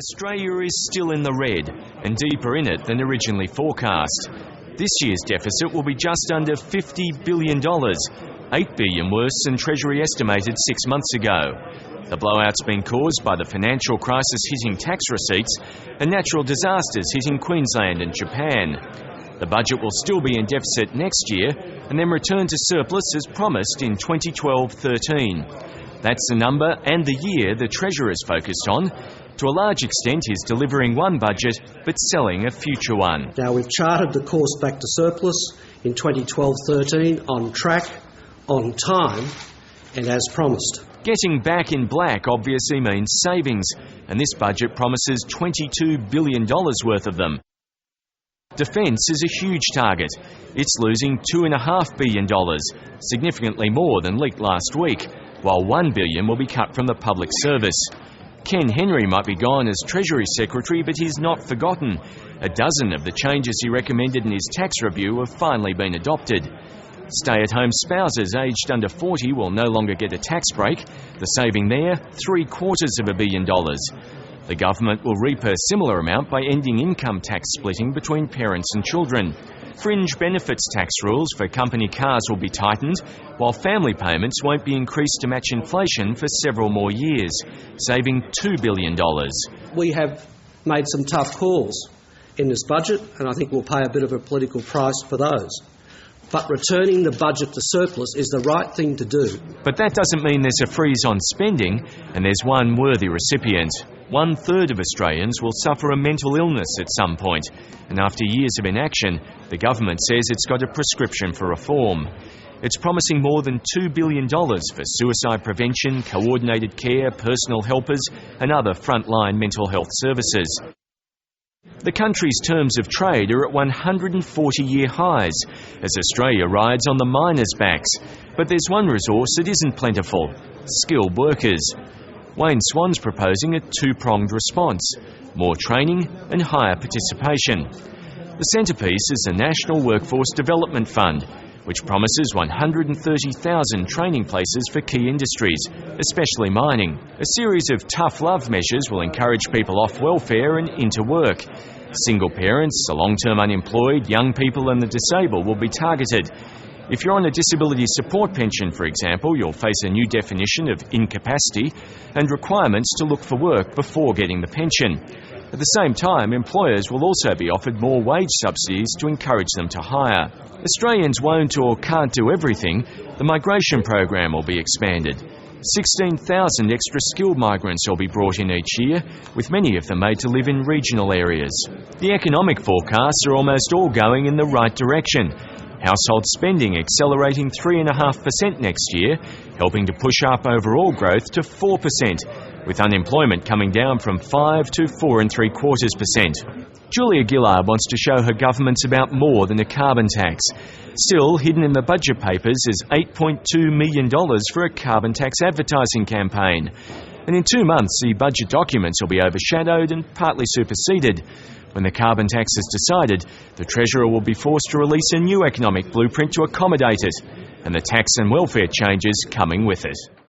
Australia is still in the red and deeper in it than originally forecast. This year's deficit will be just under $50 billion, $8 billion worse than Treasury estimated 6 months ago. The blowout's been caused by the financial crisis hitting tax receipts and natural disasters hitting Queensland and Japan. The budget will still be in deficit next year and then return to surplus as promised in 2012-13. That's the number and the year the Treasurer is focused on. To a large extent, he's delivering one budget but selling a future one. Now, we've charted the course back to surplus in 2012-13 on track, on time and as promised. Getting back in black obviously means savings, and this budget promises $22 billion worth of them. Defence is a huge target. It's losing $2.5 billion, significantly more than leaked last week, while $1 billion will be cut from the public service. Ken Henry might be gone as Treasury Secretary, but he's not forgotten. A dozen of the changes he recommended in his tax review have finally been adopted. Stay-at-home spouses aged under 40 will no longer get a tax break. The saving there, $750 million. The government will reap a similar amount by ending income tax splitting between parents and children. Fringe benefits tax rules for company cars will be tightened, while family payments won't be increased to match inflation for several more years, saving $2 billion. We have made some tough calls in this budget, and I think we'll pay a bit of a political price for those. But returning the budget to surplus is the right thing to do. But that doesn't mean there's a freeze on spending, and there's one worthy recipient. 1/3 of Australians will suffer a mental illness at some point, and after years of inaction, the government says it's got a prescription for reform. It's promising more than $2 billion for suicide prevention, coordinated care, personal helpers, and other frontline mental health services. The country's terms of trade are at 140-year highs, as Australia rides on the miners' backs. But there's one resource that isn't plentiful: skilled workers. Wayne Swan's proposing a two-pronged response: more training and higher participation. The centrepiece is the National Workforce Development Fund, which promises 130,000 training places for key industries, especially mining. A series of tough love measures will encourage people off welfare and into work. Single parents, the long-term unemployed, young people and the disabled will be targeted. If you're on a disability support pension, for example, you'll face a new definition of incapacity and requirements to look for work before getting the pension. At the same time, employers will also be offered more wage subsidies to encourage them to hire. Australians won't or can't do everything. The migration program will be expanded. 16,000 extra skilled migrants will be brought in each year, with many of them made to live in regional areas. The economic forecasts are almost all going in the right direction. Household spending accelerating 3.5% next year, helping to push up overall growth to 4%, with unemployment coming down from 5 to 4.75%. Julia Gillard wants to show her government's about more than a carbon tax. Still, hidden in the budget papers is $8.2 million for a carbon tax advertising campaign. And in 2 months, the budget documents will be overshadowed and partly superseded. When the carbon tax is decided, the Treasurer will be forced to release a new economic blueprint to accommodate it, and the tax and welfare changes coming with it.